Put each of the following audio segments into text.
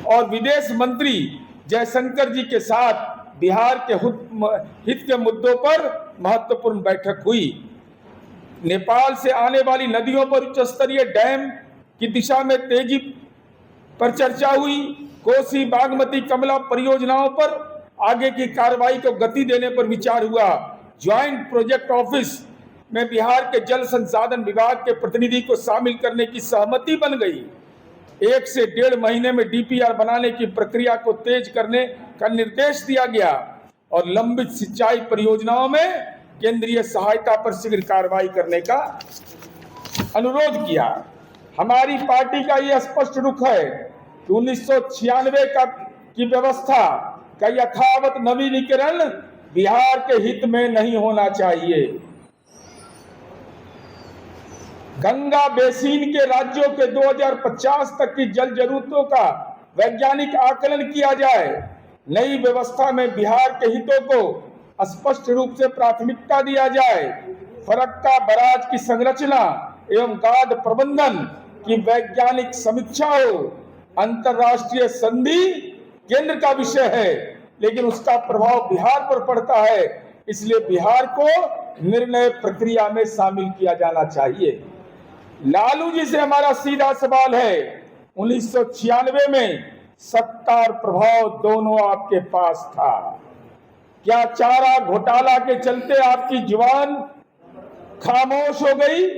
और विदेश मंत्री जयशंकर जी के साथ बिहार के हित के मुद्दों पर महत्वपूर्ण बैठक हुई। नेपाल से आने वाली नदियों पर उच्च स्तरीय डैम की दिशा में तेजी पर चर्चा हुई। कोसी, बागमती, कमला परियोजनाओं पर आगे की कार्रवाई को गति देने पर विचार हुआ। ज्वाइंट प्रोजेक्ट ऑफिस में बिहार के जल संसाधन विभाग के प्रतिनिधि को शामिल करने की सहमति बन गई। 1 से 1.5 महीने में डीपीआर बनाने की प्रक्रिया को तेज करने का निर्देश दिया गया और लंबित सिंचाई परियोजनाओं में केंद्रीय सहायता पर शीघ्र कार्रवाई करने का अनुरोध किया। हमारी पार्टी का यह स्पष्ट रुख है कि 1996 की व्यवस्था का यथावत नवीनीकरण बिहार के हित में नहीं होना चाहिए। गंगा बेसिन के राज्यों के 2050 तक की जल जरूरतों का वैज्ञानिक आकलन किया जाए। नई व्यवस्था में बिहार के हितों को स्पष्ट रूप से प्राथमिकता दिया जाए। फरक्का बराज की संरचना एवं गाद प्रबंधन की वैज्ञानिक समीक्षा हो। अंतर्राष्ट्रीय संधि केंद्र का विषय है, लेकिन उसका प्रभाव बिहार पर पड़ता है, इसलिए बिहार को निर्णय प्रक्रिया में शामिल किया जाना चाहिए। लालू जी से हमारा सीधा सवाल है, 1996 में सत्ता और प्रभाव दोनों आपके पास था। क्या चारा घोटाला के चलते आपकी जुबान खामोश हो गई?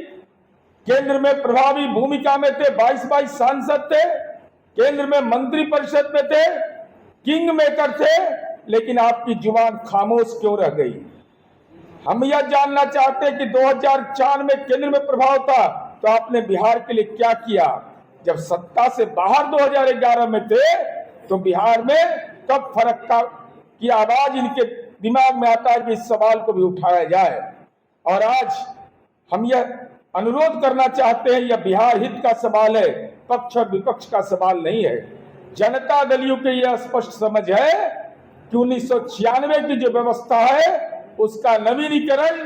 केंद्र में प्रभावी भूमिका में थे, 22 सांसद थे, केंद्र में मंत्री परिषद में थे, किंग मेकर थे, लेकिन आपकी जुबान खामोश क्यों रह गई? हम यह जानना चाहते हैं कि 2004 में केंद्र में प्रभाव था तो आपने बिहार के लिए क्या किया? जब सत्ता से बाहर 2011 में थे तो बिहार में कब फरक्का की आवाज इनके दिमाग में आता है कि इस सवाल को भी उठाया जाए। और आज हम यह अनुरोध करना चाहते हैं, यह बिहार हित का सवाल है, पक्ष और विपक्ष का सवाल नहीं है। जनता दलियों की यह स्पष्ट समझ है कि 1996 की जो व्यवस्था है उसका नवीनीकरण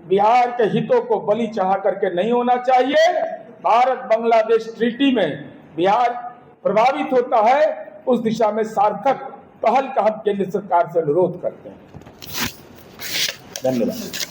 बिहार के हितों को बलि चढ़ा करके नहीं होना चाहिए। भारत बांग्लादेश ट्रीटी में बिहार प्रभावित होता है, उस दिशा में सार्थक पहल का हम केंद्र सरकार से अनुरोध करते हैं। धन्यवाद।